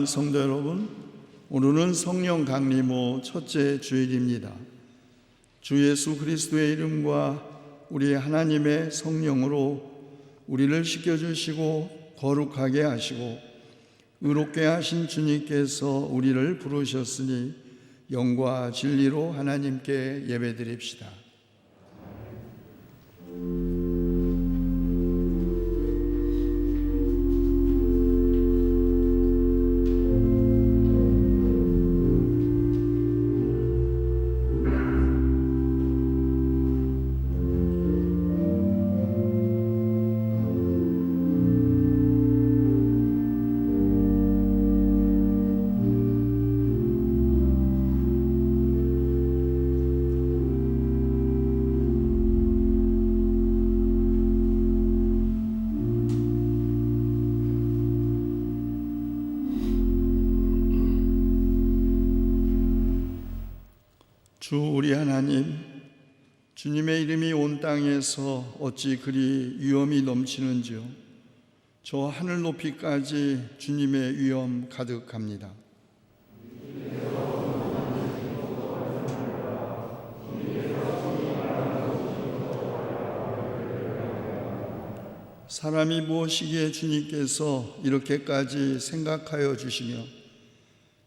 사랑하는 성도 여러분, 오늘은 성령 강림후 첫째 주일입니다. 주 예수 그리스도의 이름과 우리 하나님의 성령으로 우리를 씻겨주시고 거룩하게 하시고 의롭게 하신 주님께서 우리를 부르셨으니 영과 진리로 하나님께 예배드립시다. 주 우리 하나님, 주님의 이름이 온 땅에서 어찌 그리 위엄이 넘치는지요. 저 하늘 높이까지 주님의 위엄 가득합니다. 사람이 무엇이기에 주님께서 이렇게까지 생각하여 주시며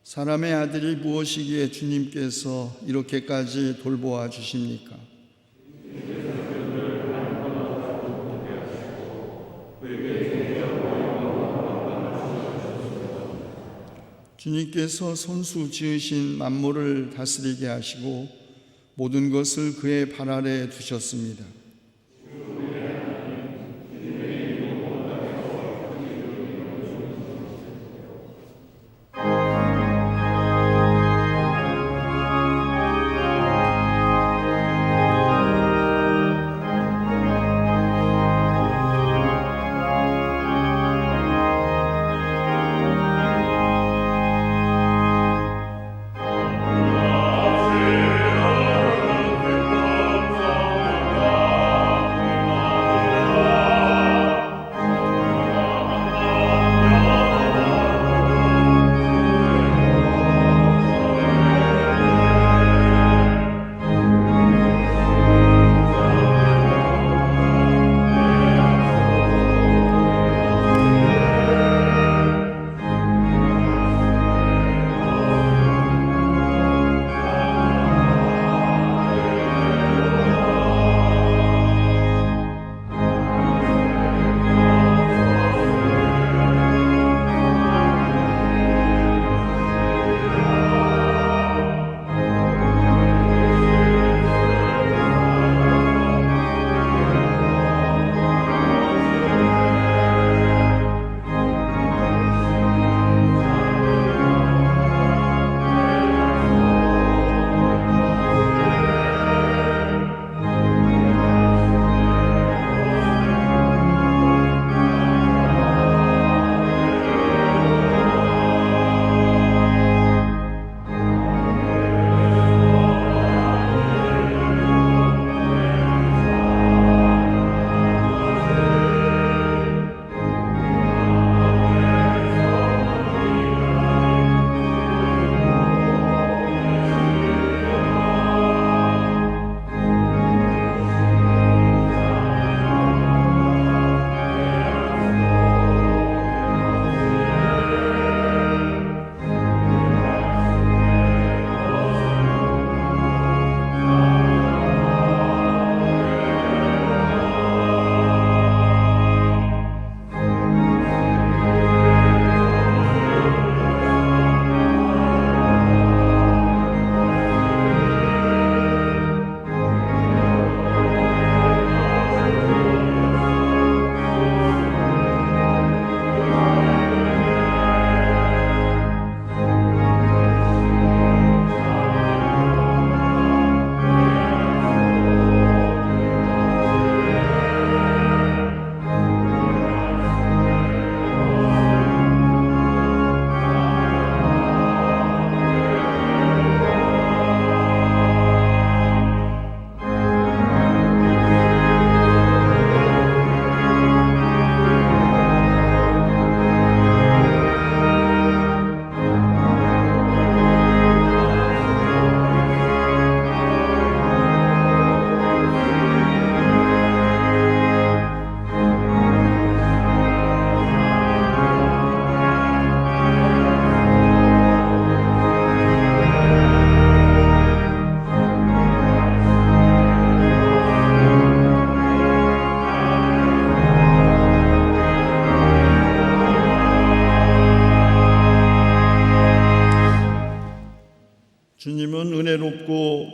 사람의 아들이 무엇이기에 주님께서 이렇게까지 돌보아 주십니까? 주님께서 손수 지으신 만물을 다스리게 하시고 모든 것을 그의 발 아래 두셨습니다.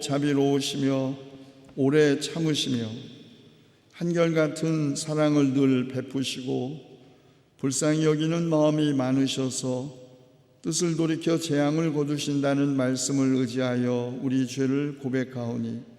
자비로우시며 오래 참으시며 한결같은 사랑을 늘 베푸시고 불쌍히 여기는 마음이 많으셔서 뜻을 돌이켜 재앙을 거두신다는 말씀을 의지하여 우리 죄를 고백하오니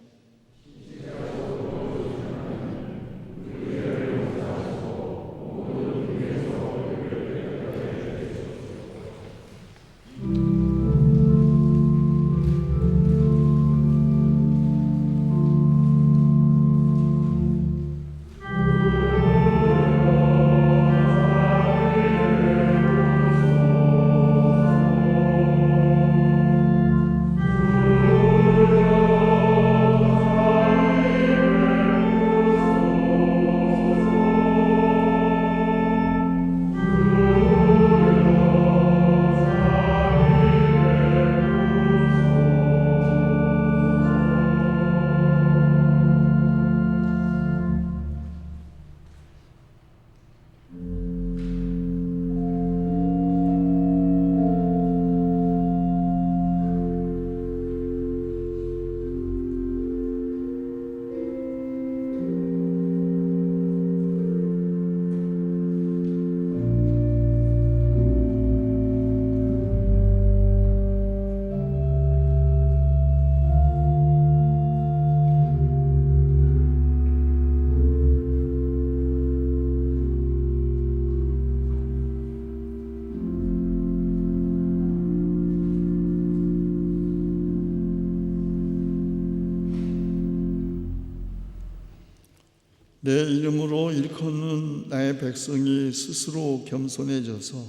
내 이름으로 일컫는 나의 백성이 스스로 겸손해져서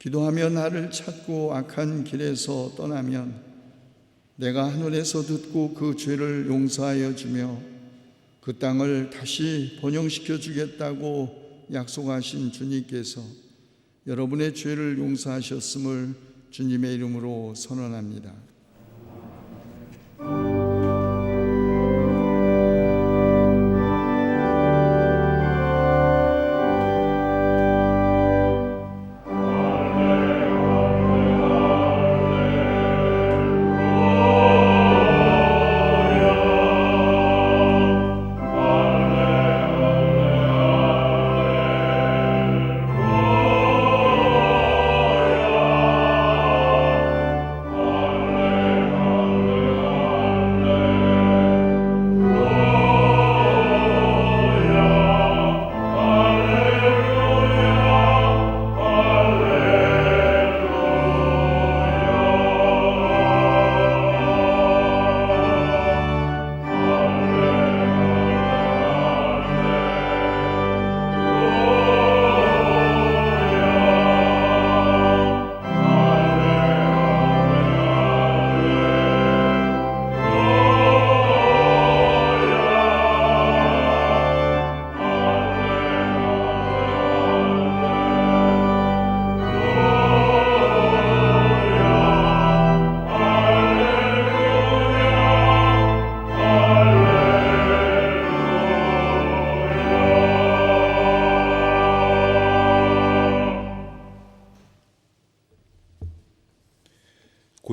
기도하며 나를 찾고 악한 길에서 떠나면 내가 하늘에서 듣고 그 죄를 용서하여 주며 그 땅을 다시 번영시켜 주겠다고 약속하신 주님께서 여러분의 죄를 용서하셨음을 주님의 이름으로 선언합니다.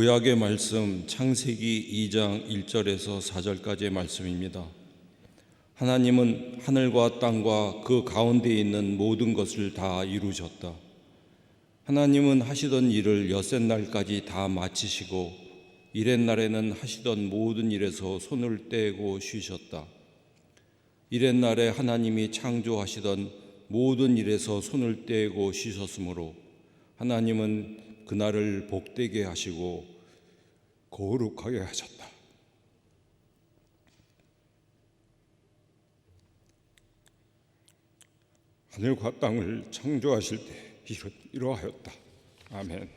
구약의 말씀 창세기 2장 1절에서 4절까지의 말씀입니다. 하나님은 하늘과 땅과 그 가운데 있는 모든 것을 다 이루셨다. 하나님은 하시던 일을 엿새 날까지 다 마치시고 이렛 날에는 하시던 모든 일에서 손을 떼고 쉬셨다. 이렛 날에 하나님이 창조하시던 모든 일에서 손을 떼고 쉬셨으므로 하나님은 그날을 복되게 하시고 거룩하게 하셨다. 하늘과 땅을 창조하실 때 이러하였다. 아멘.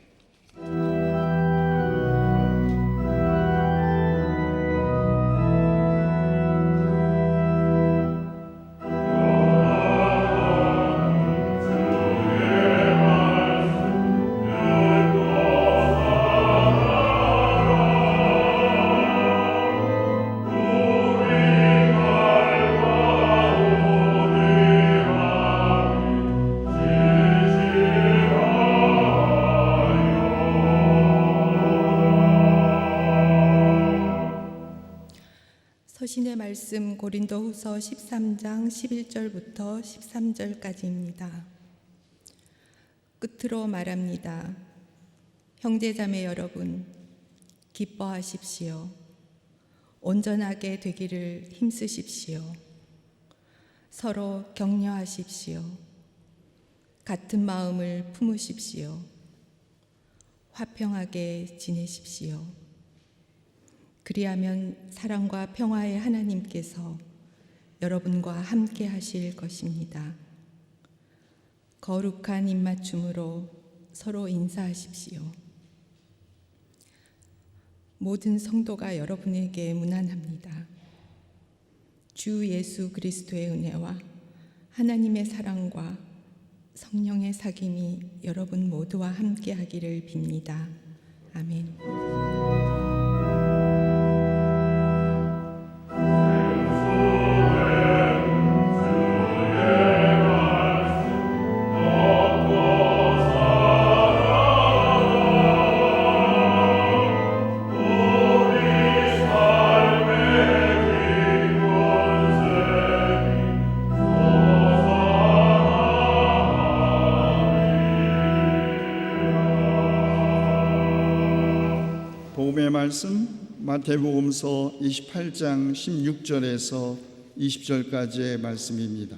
말씀 고린도후서 13장 11절부터 13절까지입니다. 끝으로 말합니다. 형제자매 여러분, 기뻐하십시오. 온전하게 되기를 힘쓰십시오. 서로 격려하십시오. 같은 마음을 품으십시오. 화평하게 지내십시오. 그리하면 사랑과 평화의 하나님께서 여러분과 함께 하실 것입니다. 거룩한 입맞춤으로 서로 인사하십시오. 모든 성도가 여러분에게 문안합니다. 주 예수 그리스도의 은혜와 하나님의 사랑과 성령의 사귐이 여러분 모두와 함께 하기를 빕니다. 아멘. 복음의 말씀 마태복음서 28장 16절에서 20절까지의 말씀입니다.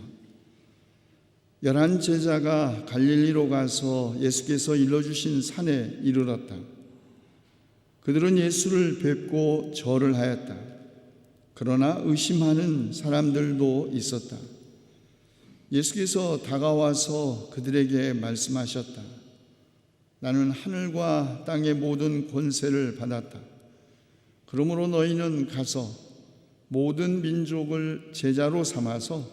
11 제자가 갈릴리로 가서 예수께서 일러주신 산에 이르렀다. 그들은 예수를 뵙고 절을 하였다. 그러나 의심하는 사람들도 있었다. 예수께서 다가와서 그들에게 말씀하셨다. 나는 하늘과 땅의 모든 권세를 받았다. 그러므로 너희는 가서 모든 민족을 제자로 삼아서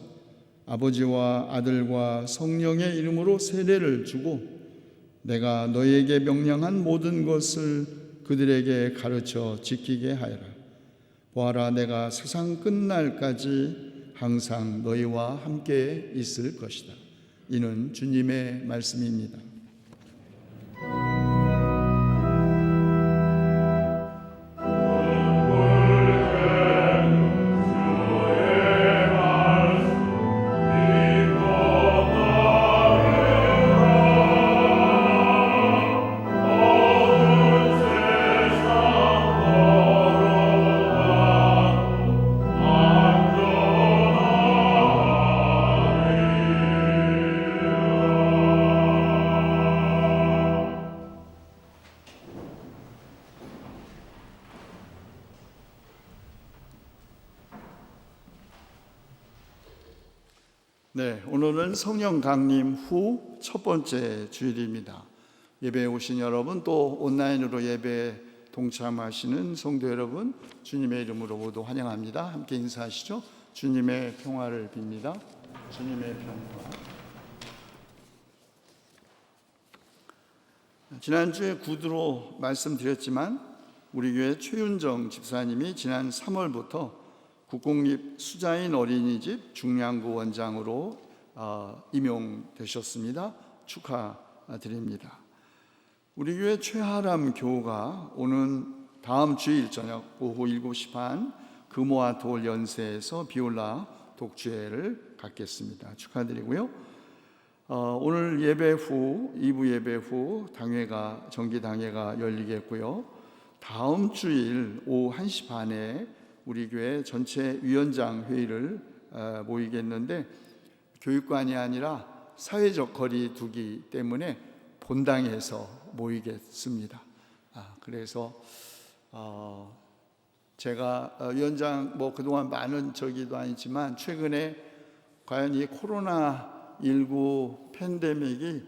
아버지와 아들과 성령의 이름으로 세례를 주고 내가 너희에게 명령한 모든 것을 그들에게 가르쳐 지키게 하여라. 보아라, 내가 세상 끝날까지 항상 너희와 함께 있을 것이다. 이는 주님의 말씀입니다. 네, 오늘은 성령 강림 후 첫 번째 주일입니다. 예배에 오신 여러분, 또 온라인으로 예배에 동참하시는 성도 여러분, 주님의 이름으로 모두 환영합니다. 함께 인사하시죠. 주님의 평화를 빕니다. 주님의 평화. 지난주에 구두로 말씀드렸지만 우리 교회 최윤정 집사님이 지난 3월부터 국공립 수자인 어린이집 중량구 원장으로 임용되셨습니다. 축하드립니다. 우리 교회 최하람 교우가 오는 다음 주일 저녁 오후 7시 반 금오와 돌 연세에서 비올라 독주회를 갖겠습니다. 축하드리고요. 오늘 예배 후 2부 예배 후 당회가 정기당회가 열리겠고요. 다음 주일 오후 1시 반에 우리 교회 전체 위원장 회의를 모이겠는데 교육관이 아니라 사회적 거리 두기 때문에 본당에서 모이겠습니다. 그래서 제가 위원장 그동안 많은 저기도 아니지만 최근에 과연 이 코로나19 팬데믹이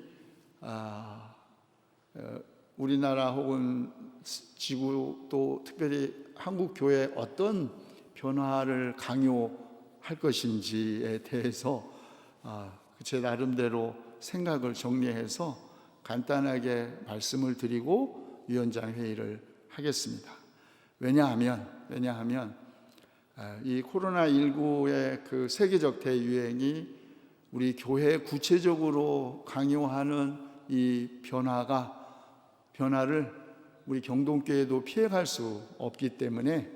우리나라 혹은 지구 또 특별히 한국 교회에 어떤 변화를 강요할 것인지에 대해서 제 나름대로 생각을 정리해서 간단하게 말씀을 드리고 위원장 회의를 하겠습니다. 왜냐하면 이 코로나19의 그 세계적 대유행이 우리 교회에 구체적으로 강요하는 이 변화를 우리 경동교회도 피해갈 수 없기 때문에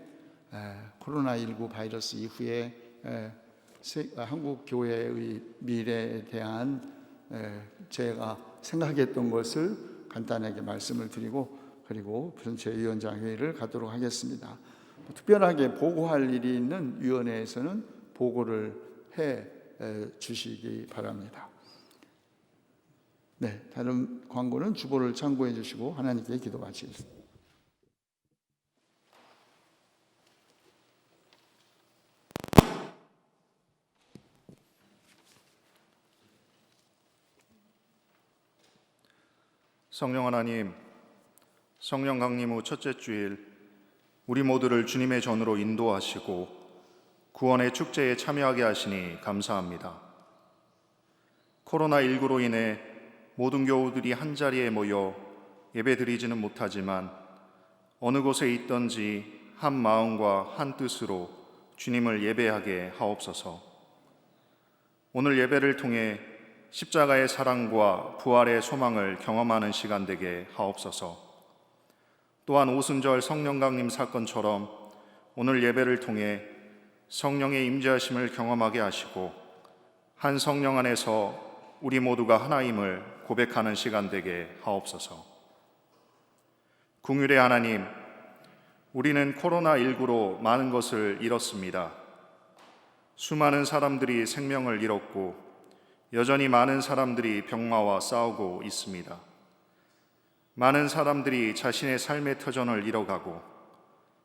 코로나19 바이러스 이후에 한국 교회의 미래에 대한 제가 생각했던 것을 간단하게 말씀을 드리고 그리고 전체 위원장 회의를 가도록 하겠습니다. 특별하게 보고할 일이 있는 위원회에서는 보고를 해 주시기 바랍니다. 네, 다른 광고는 주보를 참고해 주시고 하나님께 기도 마치겠습니다. 성령 하나님, 성령 강림 후 첫째 주일 우리 모두를 주님의 전으로 인도하시고 구원의 축제에 참여하게 하시니 감사합니다. 코로나19로 인해 모든 교우들이 한자리에 모여 예배드리지는 못하지만 어느 곳에 있든지 한 마음과 한 뜻으로 주님을 예배하게 하옵소서. 오늘 예배를 통해 십자가의 사랑과 부활의 소망을 경험하는 시간 되게 하옵소서. 또한 오순절 성령 강림 사건처럼 오늘 예배를 통해 성령의 임재하심을 경험하게 하시고 한 성령 안에서 우리 모두가 하나임을 고백하는 시간 되게 하옵소서. 긍휼의 하나님, 우리는 코로나19로 많은 것을 잃었습니다. 수많은 사람들이 생명을 잃었고 여전히 많은 사람들이 병마와 싸우고 있습니다. 많은 사람들이 자신의 삶의 터전을 잃어가고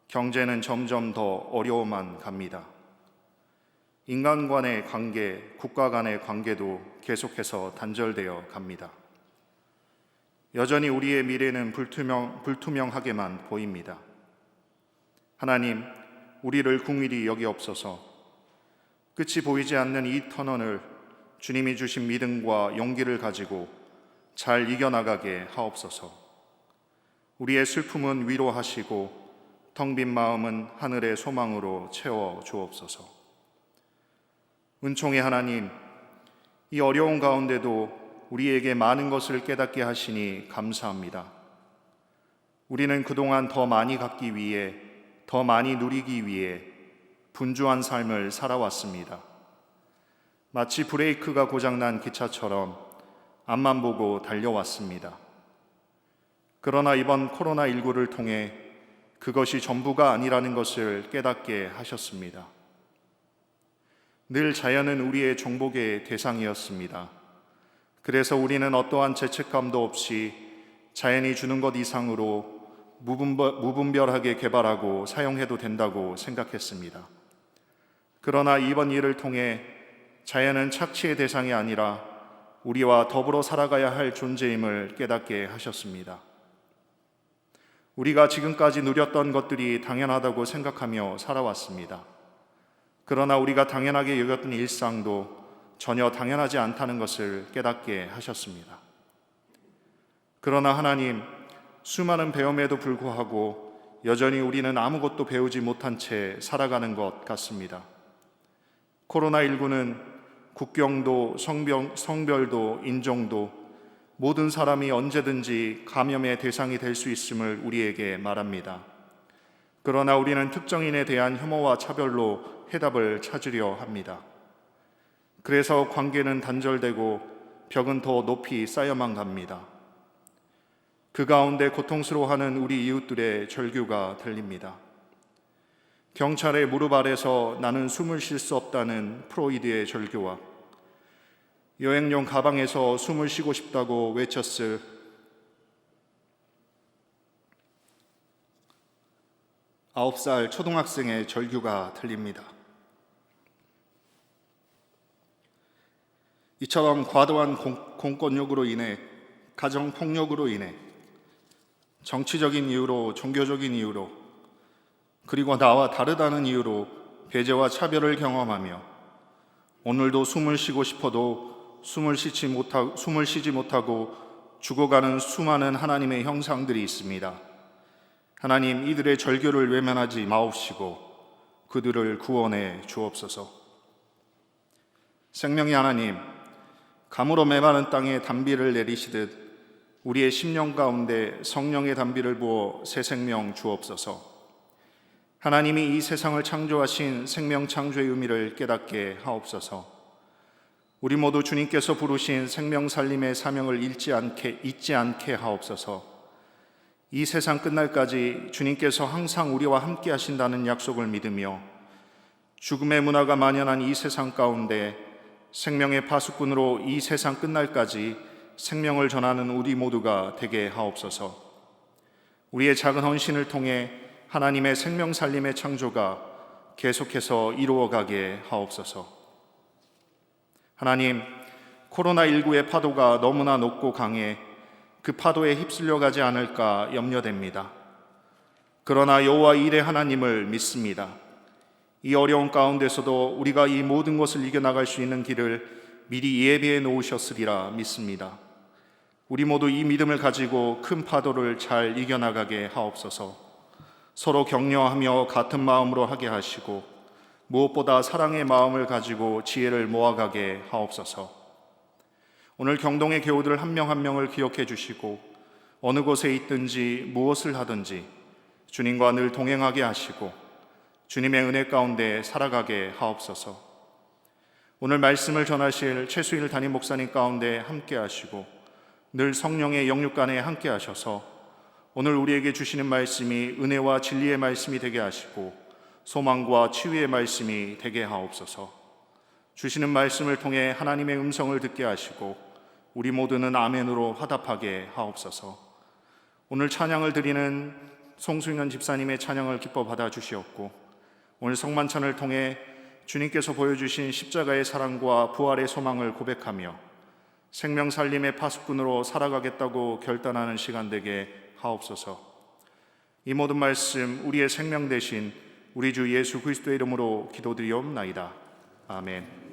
경제는 점점 더 어려워만 갑니다. 인간 간의 관계, 국가 간의 관계도 계속해서 단절되어 갑니다. 여전히 우리의 미래는 불투명하게만 보입니다. 하나님, 우리를 긍휼히 여기옵소서. 끝이 보이지 않는 이 터널을 주님이 주신 믿음과 용기를 가지고 잘 이겨나가게 하옵소서. 우리의 슬픔은 위로하시고 텅 빈 마음은 하늘의 소망으로 채워 주옵소서. 은총의 하나님, 이 어려운 가운데도 우리에게 많은 것을 깨닫게 하시니 감사합니다. 우리는 그동안 더 많이 갖기 위해, 더 많이 누리기 위해 분주한 삶을 살아왔습니다. 마치 브레이크가 고장난 기차처럼 앞만 보고 달려왔습니다. 그러나 이번 코로나19를 통해 그것이 전부가 아니라는 것을 깨닫게 하셨습니다. 늘 자연은 우리의 정복의 대상이었습니다. 그래서 우리는 어떠한 죄책감도 없이 자연이 주는 것 이상으로 무분별하게 개발하고 사용해도 된다고 생각했습니다. 그러나 이번 일을 통해 자연은 착취의 대상이 아니라 우리와 더불어 살아가야 할 존재임을 깨닫게 하셨습니다. 우리가 지금까지 누렸던 것들이 당연하다고 생각하며 살아왔습니다. 그러나 우리가 당연하게 여겼던 일상도 전혀 당연하지 않다는 것을 깨닫게 하셨습니다. 그러나 하나님, 수많은 배움에도 불구하고 여전히 우리는 아무것도 배우지 못한 채 살아가는 것 같습니다. 코로나19는 국경도 성별도 인종도 모든 사람이 언제든지 감염의 대상이 될 수 있음을 우리에게 말합니다. 그러나 우리는 특정인에 대한 혐오와 차별로 해답을 찾으려 합니다. 그래서 관계는 단절되고 벽은 더 높이 쌓여만 갑니다. 그 가운데 고통스러워하는 우리 이웃들의 절규가 들립니다. 경찰의 무릎 아래서 나는 숨을 쉴 수 없다는 프로이드의 절규와 여행용 가방에서 숨을 쉬고 싶다고 외쳤을 9살 초등학생의 절규가 들립니다. 이처럼 과도한 공권력으로 인해, 가정폭력으로 인해, 정치적인 이유로, 종교적인 이유로, 그리고 나와 다르다는 이유로 배제와 차별을 경험하며 오늘도 숨을 쉬고 싶어도 숨을 쉬지 못하고 죽어가는 수많은 하나님의 형상들이 있습니다. 하나님, 이들의 절규를 외면하지 마옵시고 그들을 구원해 주옵소서. 생명의 하나님, 감으로 메마른 땅에 단비를 내리시듯 우리의 심령 가운데 성령의 단비를 부어 새 생명 주옵소서. 하나님이 이 세상을 창조하신 생명 창조의 의미를 깨닫게 하옵소서. 우리 모두 주님께서 부르신 생명 살림의 사명을 잊지 않게 하옵소서. 이 세상 끝날까지 주님께서 항상 우리와 함께 하신다는 약속을 믿으며 죽음의 문화가 만연한 이 세상 가운데 생명의 파수꾼으로 이 세상 끝날까지 생명을 전하는 우리 모두가 되게 하옵소서. 우리의 작은 헌신을 통해 하나님의 생명 살림의 창조가 계속해서 이루어가게 하옵소서. 하나님, 코로나19의 파도가 너무나 높고 강해 그 파도에 휩쓸려 가지 않을까 염려됩니다. 그러나 여호와 일의 하나님을 믿습니다. 이 어려운 가운데서도 우리가 이 모든 것을 이겨나갈 수 있는 길을 미리 예비해 놓으셨으리라 믿습니다. 우리 모두 이 믿음을 가지고 큰 파도를 잘 이겨나가게 하옵소서. 서로 격려하며 같은 마음으로 하게 하시고 무엇보다 사랑의 마음을 가지고 지혜를 모아가게 하옵소서. 오늘 경동의 교우들 한 명 한 명을 기억해 주시고 어느 곳에 있든지 무엇을 하든지 주님과 늘 동행하게 하시고 주님의 은혜 가운데 살아가게 하옵소서. 오늘 말씀을 전하실 최수일 담임 목사님 가운데 함께 하시고 늘 성령의 영육간에 함께 하셔서 오늘 우리에게 주시는 말씀이 은혜와 진리의 말씀이 되게 하시고 소망과 치유의 말씀이 되게 하옵소서. 주시는 말씀을 통해 하나님의 음성을 듣게 하시고 우리 모두는 아멘으로 화답하게 하옵소서. 오늘 찬양을 드리는 송승현 집사님의 찬양을 기뻐 받아주시옵고 오늘 성만찬을 통해 주님께서 보여주신 십자가의 사랑과 부활의 소망을 고백하며 생명 살림의 파수꾼으로 살아가겠다고 결단하는 시간 되게 하옵소서. 이 모든 말씀 우리의 생명 되신 우리 주 예수 그리스도의 이름으로 기도드리옵나이다. 아멘.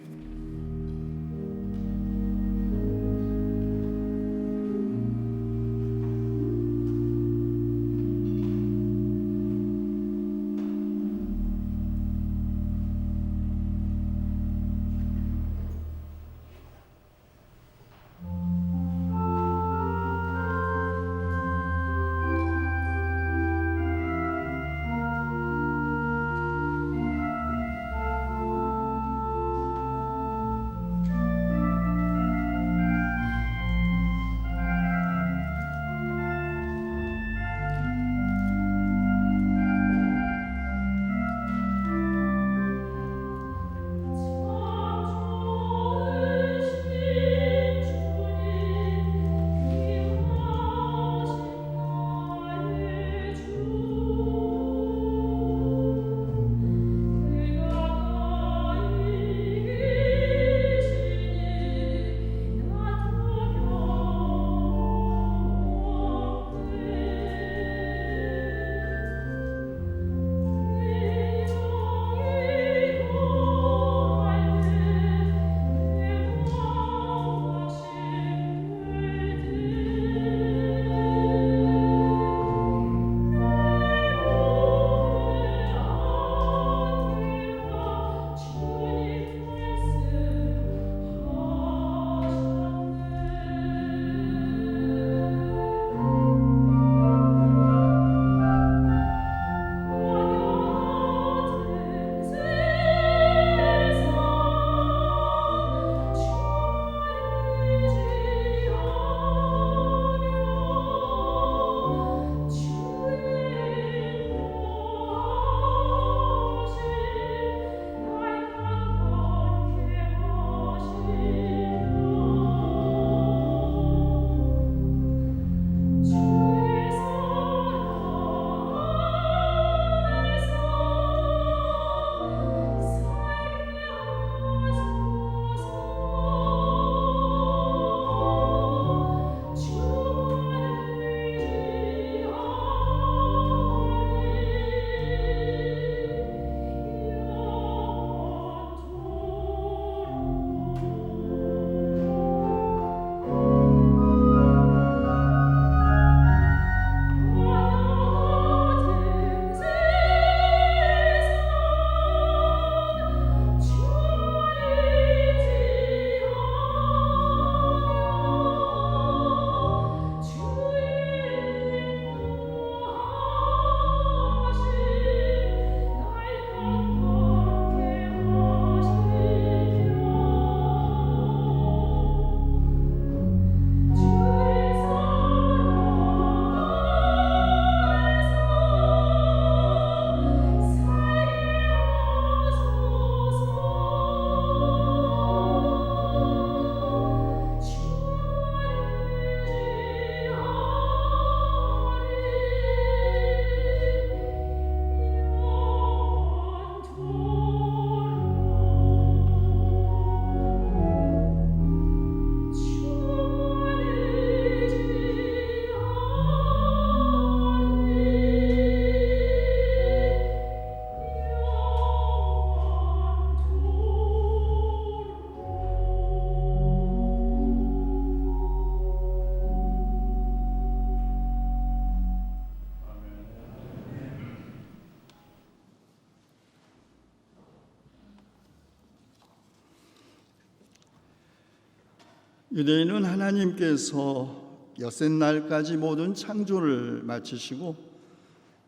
유대인은 하나님께서 엿새날까지 모든 창조를 마치시고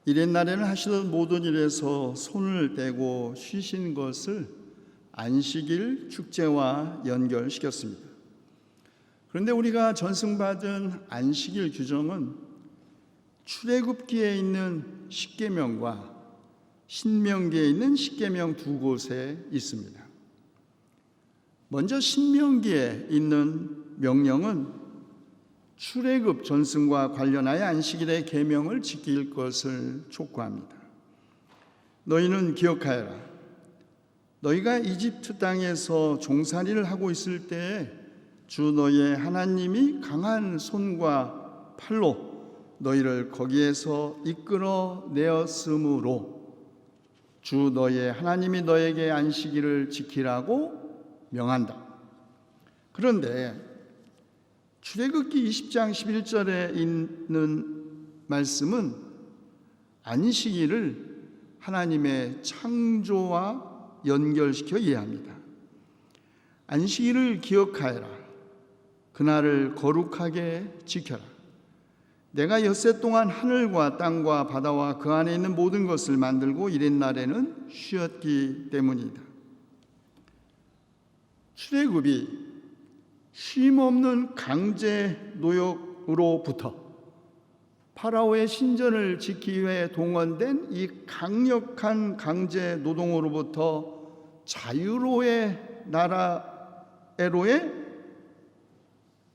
이렛날에는 하시던 모든 일에서 손을 떼고 쉬신 것을 안식일 축제와 연결시켰습니다. 그런데 우리가 전승받은 안식일 규정은 출애굽기에 있는 십계명과 신명기에 있는 십계명 두 곳에 있습니다. 먼저 신명기에 있는 명령은 출애굽 전승과 관련하여 안식일의 계명을 지킬 것을 촉구합니다. 너희는 기억하여라. 너희가 이집트 땅에서 종살이를 하고 있을 때에 주 너희의 하나님이 강한 손과 팔로 너희를 거기에서 이끌어 내었으므로 주 너희의 하나님이 너에게 안식일을 지키라고 명한다. 그런데 출애굽기 20장 11절에 있는 말씀은 안식일을 하나님의 창조와 연결시켜 이해합니다. 안식일을 기억하여라. 그날을 거룩하게 지켜라. 내가 엿새 동안 하늘과 땅과 바다와 그 안에 있는 모든 것을 만들고 이렛날에는 쉬었기 때문이다. 출애굽이 쉼없는 강제 노역으로부터 파라오의 신전을 지키기 위해 동원된 이 강력한 강제 노동으로부터 자유로의 나라에로의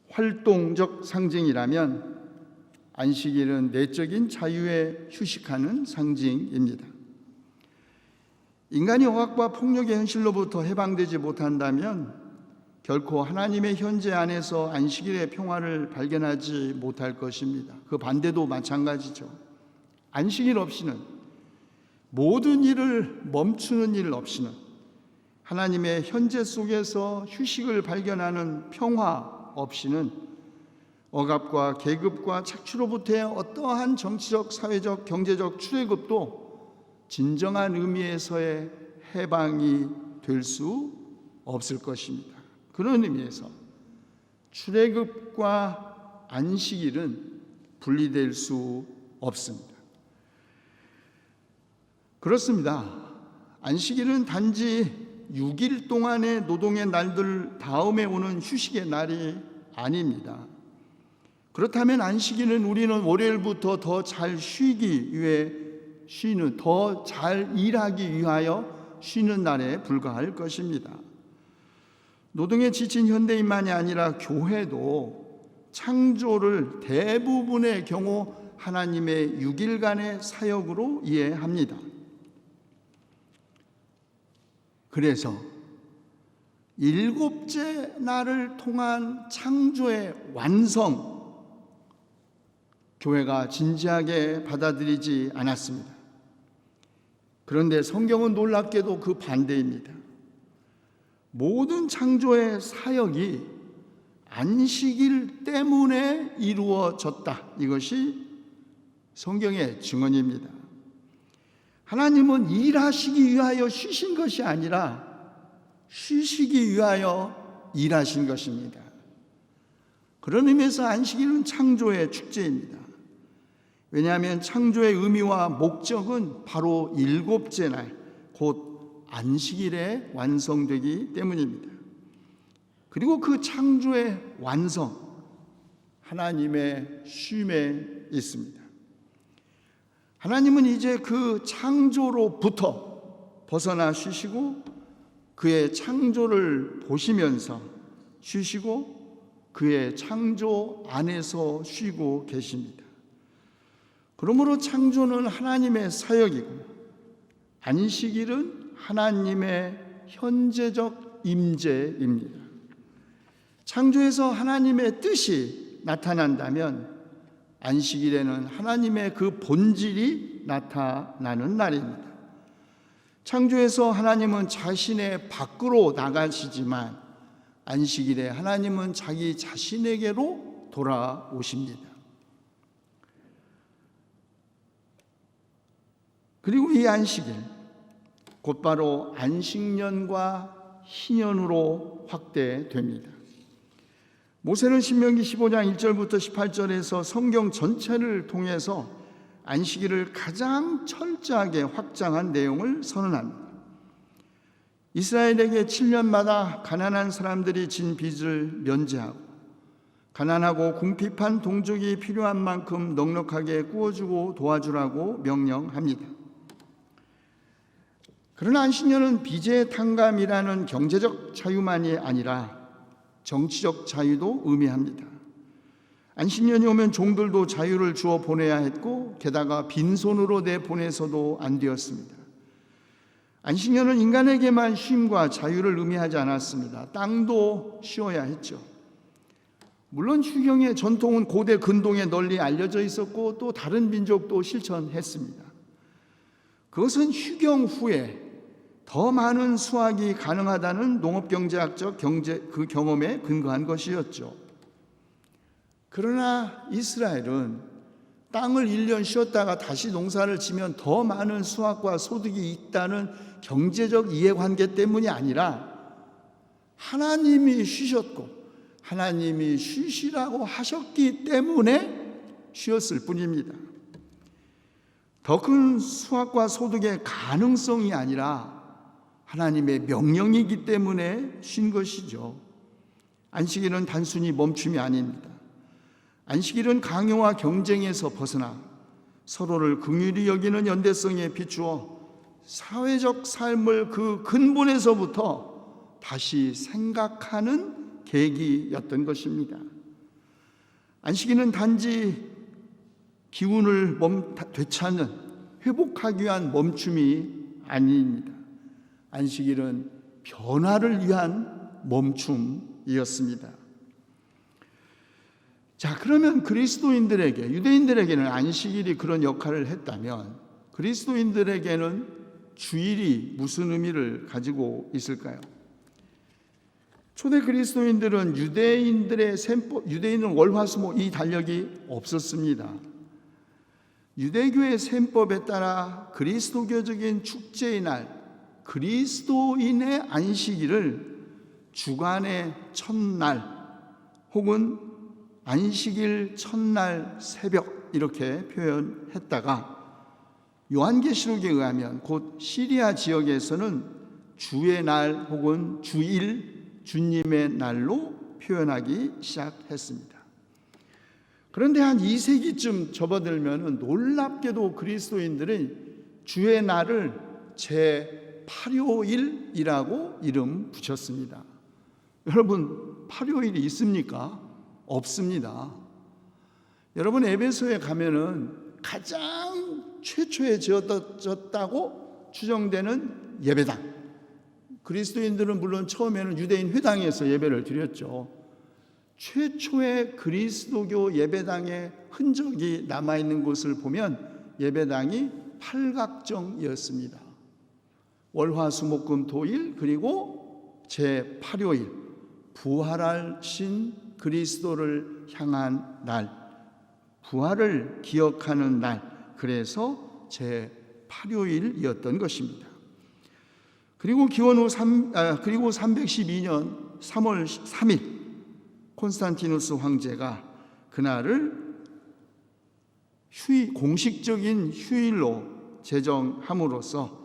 활동적 상징이라면 안식일은 내적인 자유에 휴식하는 상징입니다. 인간이 억압과 폭력의 현실로부터 해방되지 못한다면 결코 하나님의 현재 안에서 안식일의 평화를 발견하지 못할 것입니다. 그 반대도 마찬가지죠. 안식일 없이는, 모든 일을 멈추는 일 없이는, 하나님의 현재 속에서 휴식을 발견하는 평화 없이는 억압과 계급과 착취로부터의 어떠한 정치적, 사회적, 경제적 출애굽도 진정한 의미에서의 해방이 될 수 없을 것입니다. 그런 의미에서 출애굽과 안식일은 분리될 수 없습니다. 그렇습니다. 안식일은 단지 6일 동안의 노동의 날들 다음에 오는 휴식의 날이 아닙니다. 그렇다면 안식일은 우리는 월요일부터 더 잘 쉬기 위해 쉬는, 더 잘 일하기 위하여 쉬는 날에 불과할 것입니다. 노동에 지친 현대인만이 아니라 교회도 창조를 대부분의 경우 하나님의 6일간의 사역으로 이해합니다. 그래서 7째 날을 통한 창조의 완성, 교회가 진지하게 받아들이지 않았습니다. 그런데 성경은 놀랍게도 그 반대입니다. 모든 창조의 사역이 안식일 때문에 이루어졌다. 이것이 성경의 증언입니다. 하나님은 일하시기 위하여 쉬신 것이 아니라 쉬시기 위하여 일하신 것입니다. 그런 의미에서 안식일은 창조의 축제입니다. 왜냐하면 창조의 의미와 목적은 바로 7째 날, 곧 안식일에 완성되기 때문입니다. 그리고 그 창조의 완성, 하나님의 쉼에 있습니다. 하나님은 이제 그 창조로부터 벗어나 쉬시고 그의 창조를 보시면서 쉬시고 그의 창조 안에서 쉬고 계십니다. 그러므로 창조는 하나님의 사역이고 안식일은 하나님의 현재적 임재입니다. 창조에서 하나님의 뜻이 나타난다면 안식일에는 하나님의 그 본질이 나타나는 날입니다. 창조에서 하나님은 자신의 밖으로 나가시지만 안식일에 하나님은 자기 자신에게로 돌아오십니다. 그리고 이 안식일, 곧바로 안식년과 희년으로 확대됩니다. 모세는 신명기 15장 1절부터 18절에서 성경 전체를 통해서 안식일을 가장 철저하게 확장한 내용을 선언합니다. 이스라엘에게 7년마다 가난한 사람들이 진 빚을 면제하고 가난하고 궁핍한 동족이 필요한 만큼 넉넉하게 구워주고 도와주라고 명령합니다. 그러나 안식년은 빚의 탕감이라는 경제적 자유만이 아니라 정치적 자유도 의미합니다. 안식년이 오면 종들도 자유를 주어 보내야 했고 게다가 빈손으로 내보내서도 안 되었습니다. 안식년은 인간에게만 쉼과 자유를 의미하지 않았습니다. 땅도 쉬어야 했죠. 물론 휴경의 전통은 고대 근동에 널리 알려져 있었고 또 다른 민족도 실천했습니다. 그것은 휴경 후에 더 많은 수확이 가능하다는 농업경제학적 그 경험에 근거한 것이었죠. 그러나 이스라엘은 땅을 1년 쉬었다가 다시 농사를 지면 더 많은 수확과 소득이 있다는 경제적 이해관계 때문이 아니라 하나님이 쉬셨고 하나님이 쉬시라고 하셨기 때문에 쉬었을 뿐입니다. 더 큰 수확과 소득의 가능성이 아니라 하나님의 명령이기 때문에 쉰 것이죠. 안식일은 단순히 멈춤이 아닙니다. 안식일은 강요와 경쟁에서 벗어나 서로를 긍휼히 여기는 연대성에 비추어 사회적 삶을 그 근본에서부터 다시 생각하는 계기였던 것입니다. 안식일은 단지 기운을 되찾는, 회복하기 위한 멈춤이 아닙니다. 안식일은 변화를 위한 멈춤이었습니다. 자, 그러면 그리스도인들에게, 유대인들에게는 안식일이 그런 역할을 했다면 그리스도인들에게는 주일이 무슨 의미를 가지고 있을까요? 초대 그리스도인들은 유대인들의 셈법, 유대인은 월화수목 이 달력이 없었습니다. 유대교의 셈법에 따라 그리스도교적인 축제의 날, 그리스도인의 안식일을 주간의 첫날 혹은 안식일 첫날 새벽 이렇게 표현했다가 요한계시록에 의하면 곧 시리아 지역에서는 주의 날 혹은 주일, 주님의 날로 표현하기 시작했습니다. 그런데 한 2세기쯤 접어들면 놀랍게도 그리스도인들이 주의 날을 제8요일이라고 이름 붙였습니다. 여러분, 8요일이 있습니까? 없습니다. 여러분, 에베소에 가면은 가장 최초에 지어졌다고 추정되는 예배당, 그리스도인들은 물론 처음에는 유대인 회당에서 예배를 드렸죠. 최초의 그리스도교 예배당의 흔적이 남아있는 곳을 보면 예배당이 팔각정이었습니다. 월화수목금토일 그리고 제8요일 부활하신 그리스도를 향한 날, 부활을 기억하는 날, 그래서 제8요일이었던 것입니다. 그리고 기원 후 312년 3월 3일 콘스탄티누스 황제가 그날을 공식적인 휴일로 제정함으로써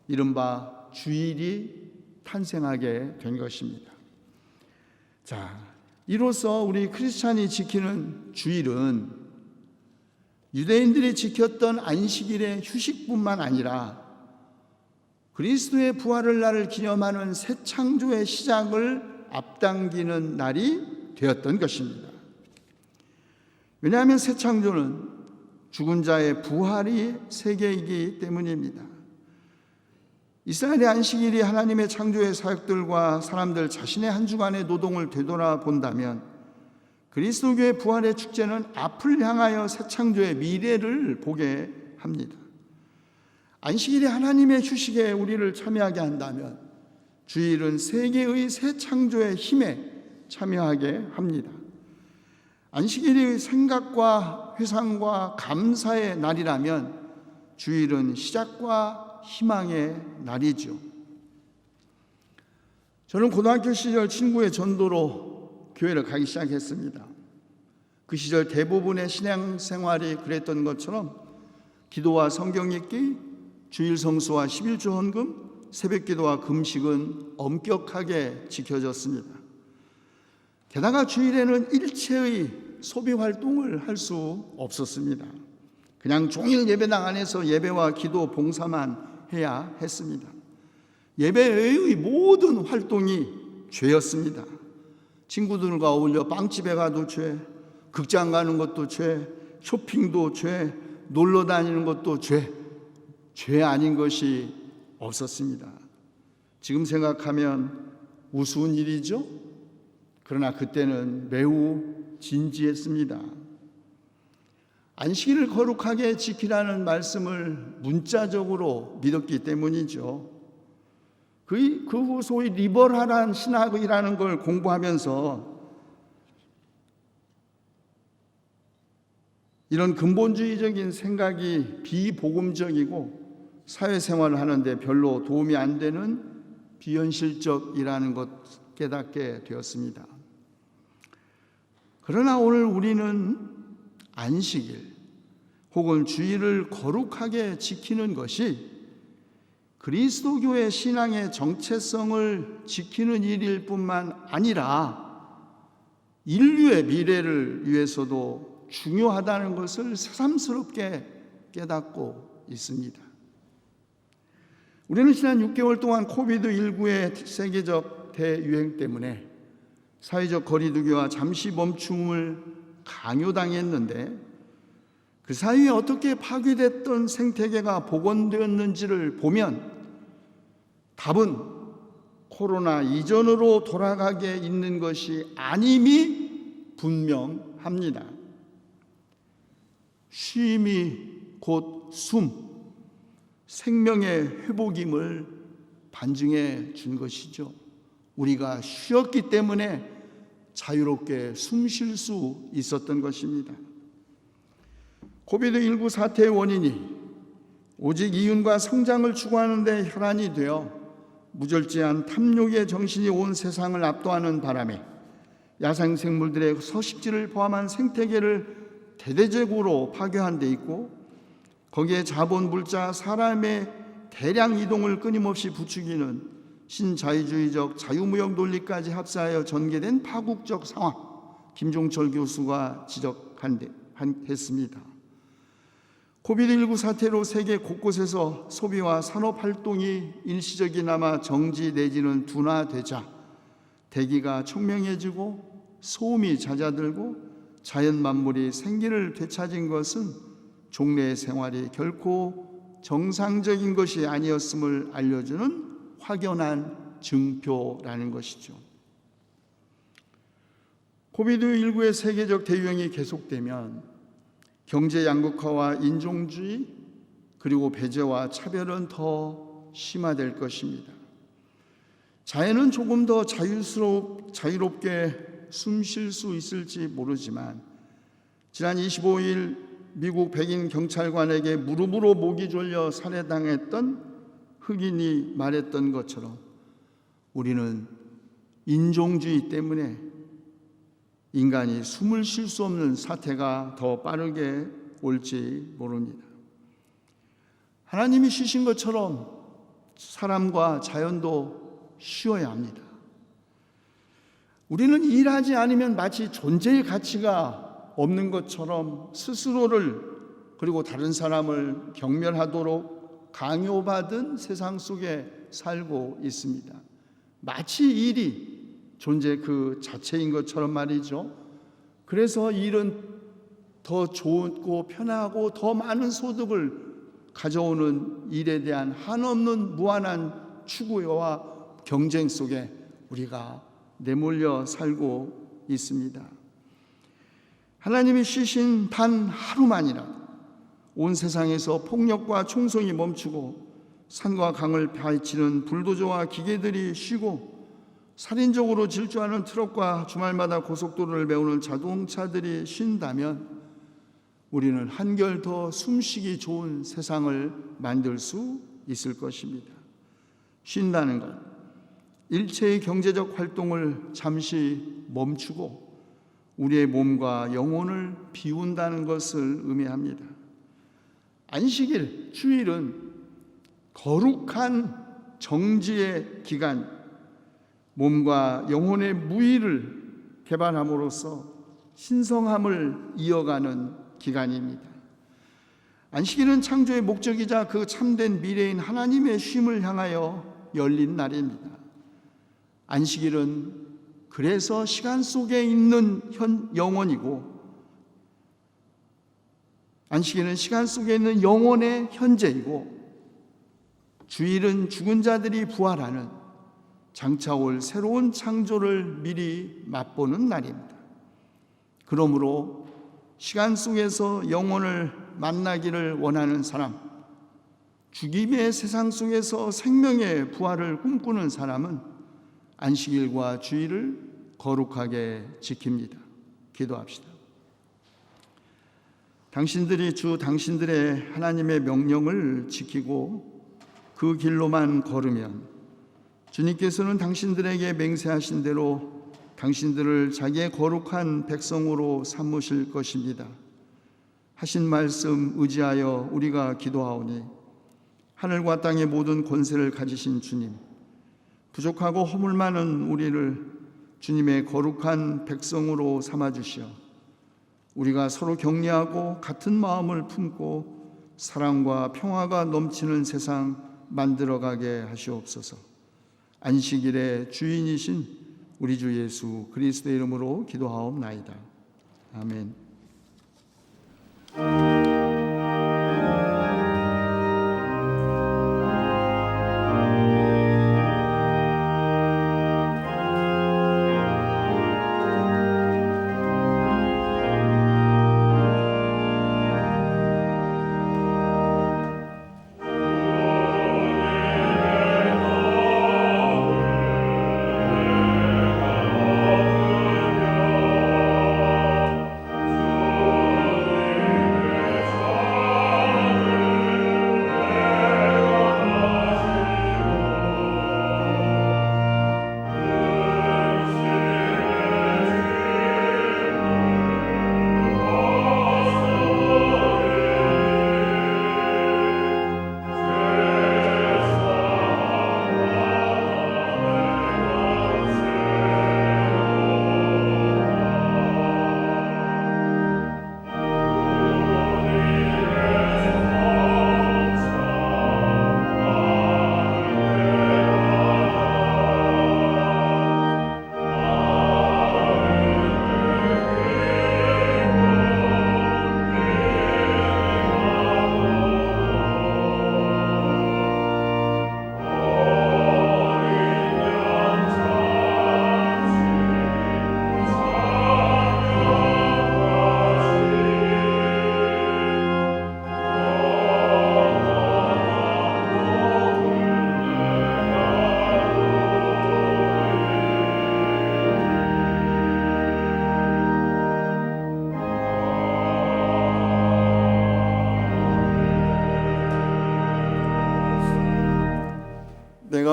이른바 주일이 탄생하게 된 것입니다. 자, 이로써 우리 크리스찬이 지키는 주일은 유대인들이 지켰던 안식일의 휴식뿐만 아니라 그리스도의 부활을 날을 기념하는 새 창조의 시작을 앞당기는 날이 되었던 것입니다. 왜냐하면 새 창조는 죽은 자의 부활이 세계이기 때문입니다. 이스라엘의 안식일이 하나님의 창조의 사역들과 사람들 자신의 한 주간의 노동을 되돌아본다면 그리스도교의 부활의 축제는 앞을 향하여 새 창조의 미래를 보게 합니다. 안식일이 하나님의 휴식에 우리를 참여하게 한다면 주일은 세계의 새 창조의 힘에 참여하게 합니다. 안식일이 생각과 회상과 감사의 날이라면 주일은 시작과 희망의 날이죠. 저는 고등학교 시절 친구의 전도로 교회를 가기 시작했습니다. 그 시절 대부분의 신앙생활이 그랬던 것처럼 기도와 성경 읽기, 주일 성수와 11조 헌금, 새벽 기도와 금식은 엄격하게 지켜졌습니다. 게다가 주일에는 일체의 소비 활동을 할 수 없었습니다. 그냥 종일 예배당 안에서 예배와 기도, 봉사만 해야 했습니다. 예배 외의 모든 활동이 죄였습니다. 친구들과 어울려 빵집에 가도 죄, 극장 가는 것도 죄, 쇼핑도 죄, 놀러 다니는 것도 죄 아닌 것이 없었습니다. 지금 생각하면 우스운 일이죠. 그러나 그때는 매우 진지했습니다. 안식일을 거룩하게 지키라는 말씀을 문자적으로 믿었기 때문이죠. 그 후 소위 리버럴한 신학이라는 걸 공부하면서 이런 근본주의적인 생각이 비복음적이고 사회생활을 하는데 별로 도움이 안 되는 비현실적이라는 것 깨닫게 되었습니다. 그러나 오늘 우리는 안식일 혹은 주일을 거룩하게 지키는 것이 그리스도교의 신앙의 정체성을 지키는 일일 뿐만 아니라 인류의 미래를 위해서도 중요하다는 것을 새삼스럽게 깨닫고 있습니다. 우리는 지난 6개월 동안 코비드19의 세계적 대유행 때문에 사회적 거리두기와 잠시 멈춤을 강요당했는데 그 사이에 어떻게 파괴됐던 생태계가 복원되었는지를 보면 답은 코로나 이전으로 돌아가게 있는 것이 아님이 분명합니다. 쉼이 곧 숨, 생명의 회복임을 반증해 준 것이죠. 우리가 쉬었기 때문에 자유롭게 숨 쉴 수 있었던 것입니다. 코비드19 사태의 원인이 오직 이윤과 성장을 추구하는 데 혈안이 되어 무절제한 탐욕의 정신이 온 세상을 압도하는 바람에 야생생물들의 서식지를 포함한 생태계를 대대적으로 파괴한 데 있고 거기에 자본, 물자, 사람의 대량 이동을 끊임없이 부추기는 신자유주의적 자유무역 논리까지 합사하여 전개된 파국적 상황, 김종철 교수가 지적했습니다. 코비드19 사태로 세계 곳곳에서 소비와 산업활동이 일시적이나마 정지 내지는 둔화되자 대기가 청명해지고 소음이 잦아들고 자연 만물이 생기를 되찾은 것은 종래의 생활이 결코 정상적인 것이 아니었음을 알려주는 확연한 증표라는 것이죠. 코비드19의 세계적 대유행이 계속되면 경제 양극화와 인종주의 그리고 배제와 차별은 더 심화될 것입니다. 자연은 조금 더 자유롭게 숨 쉴 수 있을지 모르지만 지난 25일 미국 백인 경찰관에게 무릎으로 목이 졸려 살해당했던 흑인이 말했던 것처럼 우리는 인종주의 때문에 인간이 숨을 쉴 수 없는 사태가 더 빠르게 올지 모릅니다. 하나님이 쉬신 것처럼 사람과 자연도 쉬어야 합니다. 우리는 일하지 않으면 마치 존재의 가치가 없는 것처럼 스스로를 그리고 다른 사람을 경멸하도록 강요받은 세상 속에 살고 있습니다. 마치 일이 존재 그 자체인 것처럼 말이죠. 그래서 일은 더 좋고 편하고 더 많은 소득을 가져오는 일에 대한 한없는 무한한 추구와 경쟁 속에 우리가 내몰려 살고 있습니다. 하나님이 쉬신 단 하루만이라도 온 세상에서 폭력과 총성이 멈추고 산과 강을 파헤치는 불도저와 기계들이 쉬고 살인적으로 질주하는 트럭과 주말마다 고속도로를 메우는 자동차들이 쉰다면 우리는 한결 더 숨쉬기 좋은 세상을 만들 수 있을 것입니다. 쉰다는 것, 일체의 경제적 활동을 잠시 멈추고 우리의 몸과 영혼을 비운다는 것을 의미합니다. 안식일, 주일은 거룩한 정지의 기간, 몸과 영혼의 무의를 개발함으로써 신성함을 이어가는 기간입니다. 안식일은 창조의 목적이자 그 참된 미래인 하나님의 쉼을 향하여 열린 날입니다. 안식일은 그래서 시간 속에 있는 영혼이고, 안식일은 시간 속에 있는 영혼의 현재이고, 주일은 죽은 자들이 부활하는 장차 올 새로운 창조를 미리 맛보는 날입니다. 그러므로 시간 속에서 영혼을 만나기를 원하는 사람, 죽임의 세상 속에서 생명의 부활을 꿈꾸는 사람은 안식일과 주일을 거룩하게 지킵니다. 기도합시다. 당신들이 당신들의 하나님의 명령을 지키고 그 길로만 걸으면 주님께서는 당신들에게 맹세하신 대로 당신들을 자기의 거룩한 백성으로 삼으실 것입니다. 하신 말씀 의지하여 우리가 기도하오니 하늘과 땅의 모든 권세를 가지신 주님, 부족하고 허물 많은 우리를 주님의 거룩한 백성으로 삼아주시어 우리가 서로 격려하고 같은 마음을 품고 사랑과 평화가 넘치는 세상 만들어가게 하시옵소서. 안식일의 주인이신 우리 주 예수 그리스도의 이름으로 기도하옵나이다. 아멘.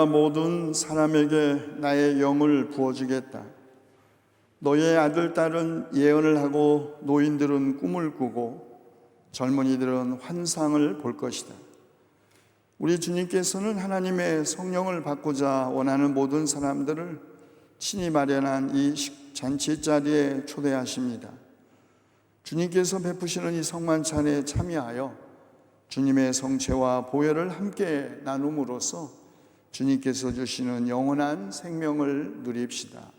내가 모든 사람에게 나의 영을 부어주겠다. 너의 아들, 딸은 예언을 하고 노인들은 꿈을 꾸고 젊은이들은 환상을 볼 것이다. 우리 주님께서는 하나님의 성령을 받고자 원하는 모든 사람들을 친히 마련한 이 잔치 자리에 초대하십니다. 주님께서 베푸시는 이 성만찬에 참여하여 주님의 성체와 보혈을 함께 나눔으로써 주님께서 주시는 영원한 생명을 누립시다.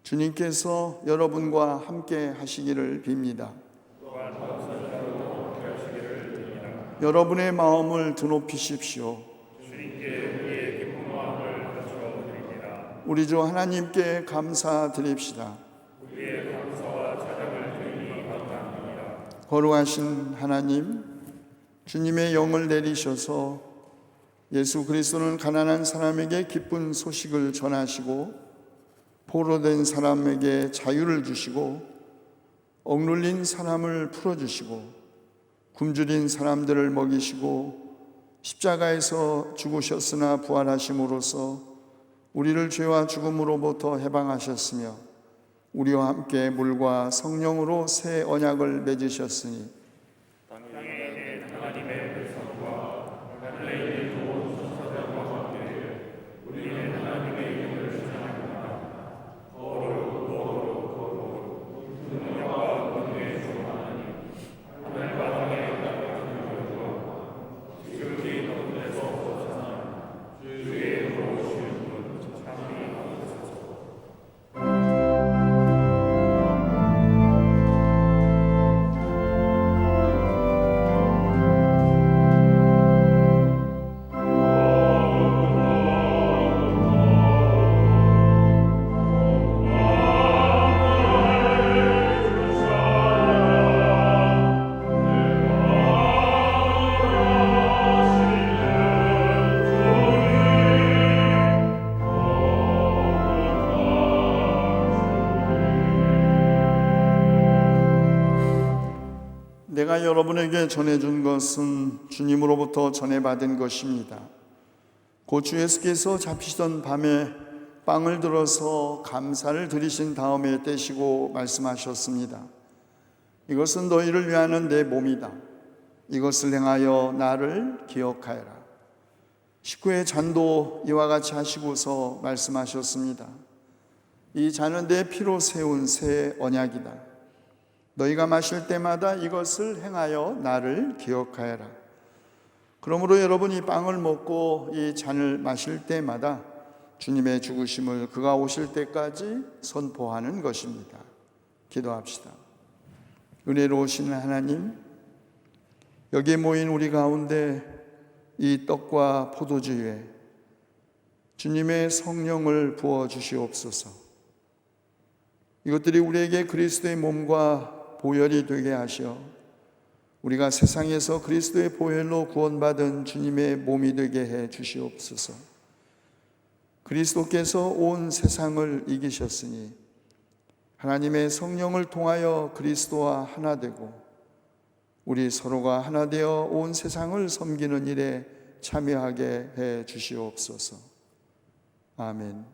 주님께서 여러분과 함께 하시기를 빕니다. 여러분의 마음을 드높이십시오. 우리 주 하나님께 감사드립시다. 거룩하신 하나님, 주님의 영을 내리셔서 예수 그리스도는 가난한 사람에게 기쁜 소식을 전하시고 포로된 사람에게 자유를 주시고 억눌린 사람을 풀어주시고 굶주린 사람들을 먹이시고 십자가에서 죽으셨으나 부활하심으로써 우리를 죄와 죽음으로부터 해방하셨으며 우리와 함께 물과 성령으로 새 언약을 맺으셨으니 내가 여러분에게 전해준 것은 주님으로부터 전해받은 것입니다. 곧 주 예수께서 잡히시던 밤에 빵을 들어서 감사를 드리신 다음에 떼시고 말씀하셨습니다. 이것은 너희를 위하는 내 몸이다. 이것을 행하여 나를 기억하여라. 식후의 잔도 이와 같이 하시고서 말씀하셨습니다. 이 잔은 내 피로 세운 새 언약이다. 너희가 마실 때마다 이것을 행하여 나를 기억하여라. 그러므로 여러분이 빵을 먹고 이 잔을 마실 때마다 주님의 죽으심을 그가 오실 때까지 선포하는 것입니다. 기도합시다. 은혜로우신 하나님, 여기에 모인 우리 가운데 이 떡과 포도주에 주님의 성령을 부어 주시옵소서. 이것들이 우리에게 그리스도의 몸과 보혈이 되게 하셔 우리가 세상에서 그리스도의 보혈로 구원받은 주님의 몸이 되게 해 주시옵소서. 그리스도께서 온 세상을 이기셨으니 하나님의 성령을 통하여 그리스도와 하나 되고 우리 서로가 하나 되어 온 세상을 섬기는 일에 참여하게 해 주시옵소서. 아멘.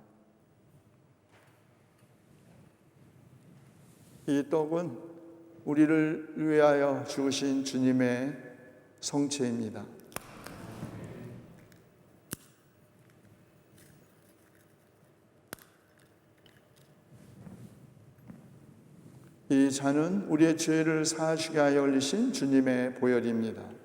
이 떡은 우리를 위하여 주신 주님의 성체입니다. 이 잔은 우리의 죄를 사하시게 하여 흘리신 주님의 보혈입니다.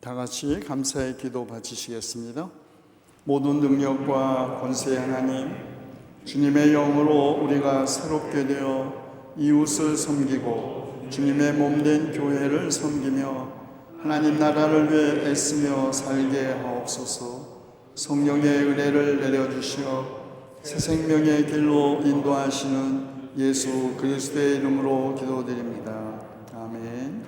다 같이 감사의 기도 바치시겠습니다. 모든 능력과 권세의 하나님, 주님의 영으로 우리가 새롭게 되어 이웃을 섬기고 주님의 몸된 교회를 섬기며 하나님 나라를 위해 애쓰며 살게 하옵소서. 성령의 은혜를 내려주시어 새 생명의 길로 인도하시는 예수 그리스도의 이름으로 기도드립니다. 아멘.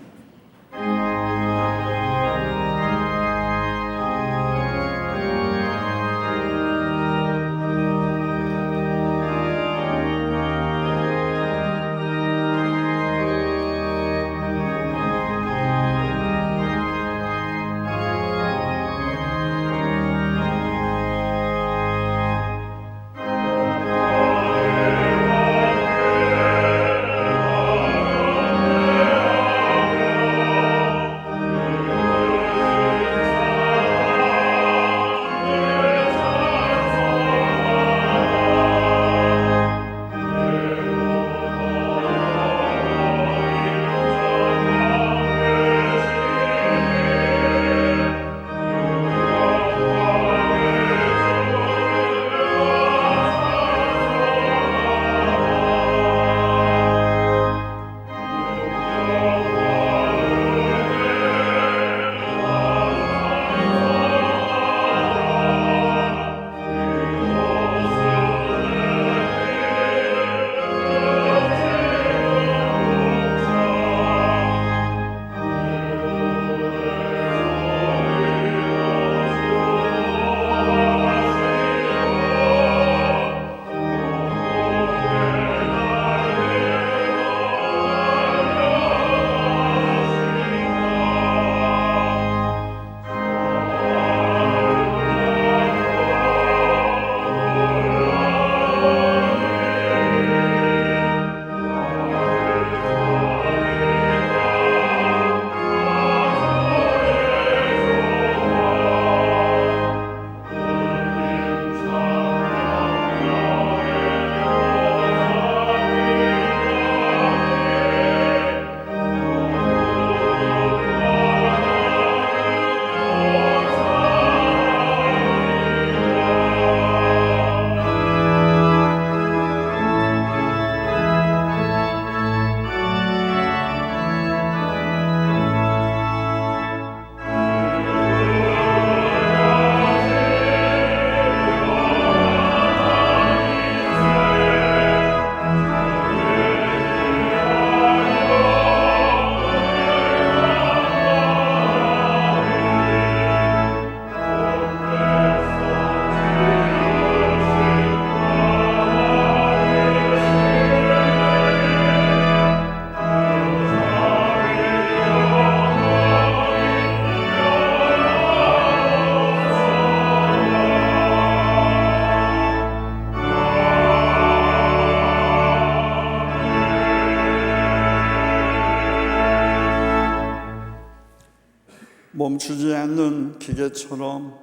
멈추지 않는 기계처럼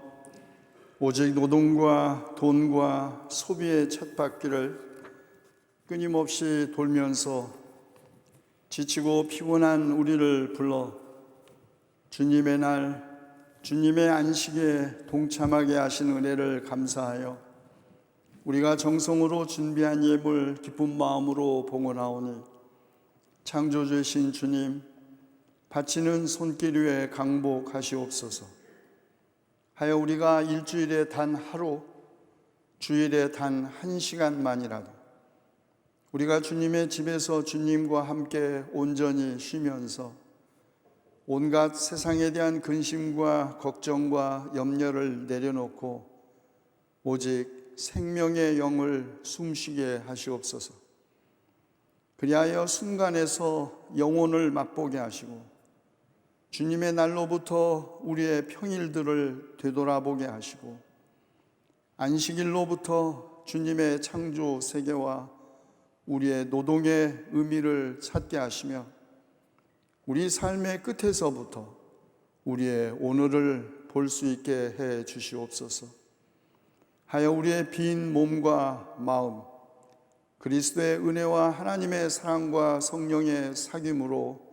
오직 노동과 돈과 소비의 쳇바퀴를 끊임없이 돌면서 지치고 피곤한 우리를 불러 주님의 날, 주님의 안식에 동참하게 하신 은혜를 감사하여 우리가 정성으로 준비한 예물 기쁜 마음으로 봉헌하오니 창조주이신 주님, 바치는 손길 위에 강복하시옵소서. 하여 우리가 일주일에 단 하루, 주일에 단 1시간만이라도 우리가 주님의 집에서 주님과 함께 온전히 쉬면서 온갖 세상에 대한 근심과 걱정과 염려를 내려놓고 오직 생명의 영을 숨쉬게 하시옵소서. 그리하여 순간에서 영혼을 맛보게 하시고 주님의 날로부터 우리의 평일들을 되돌아보게 하시고 안식일로부터 주님의 창조 세계와 우리의 노동의 의미를 찾게 하시며 우리 삶의 끝에서부터 우리의 오늘을 볼 수 있게 해 주시옵소서. 하여 우리의 빈 몸과 마음 그리스도의 은혜와 하나님의 사랑과 성령의 사귐으로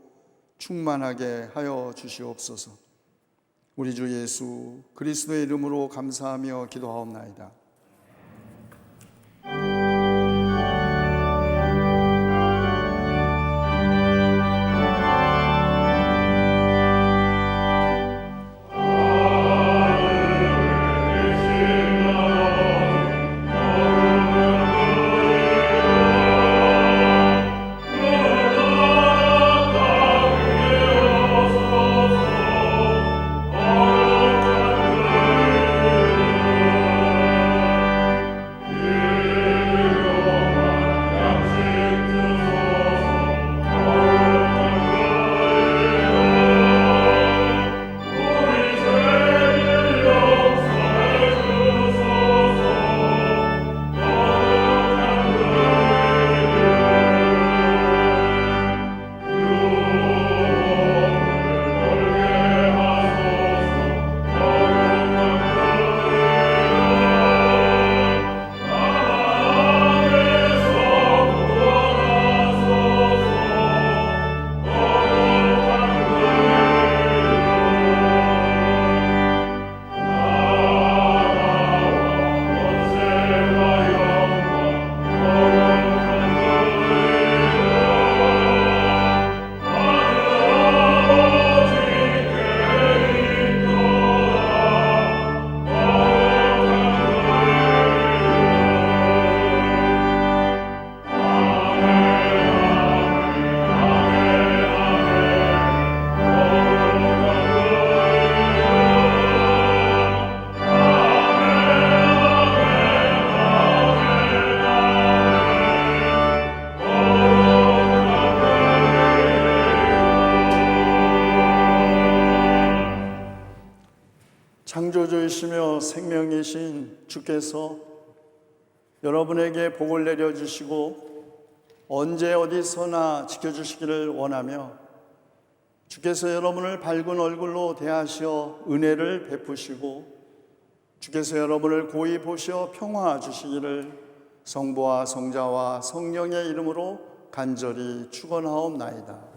충만하게 하여 주시옵소서. 우리 주 예수 그리스도의 이름으로 감사하며 기도하옵나이다. 창조주이시며 생명이신 주께서 여러분에게 복을 내려주시고 언제 어디서나 지켜주시기를 원하며 주께서 여러분을 밝은 얼굴로 대하시어 은혜를 베푸시고 주께서 여러분을 고이 보시어 평화 주시기를 성부와 성자와 성령의 이름으로 간절히 축원하옵나이다.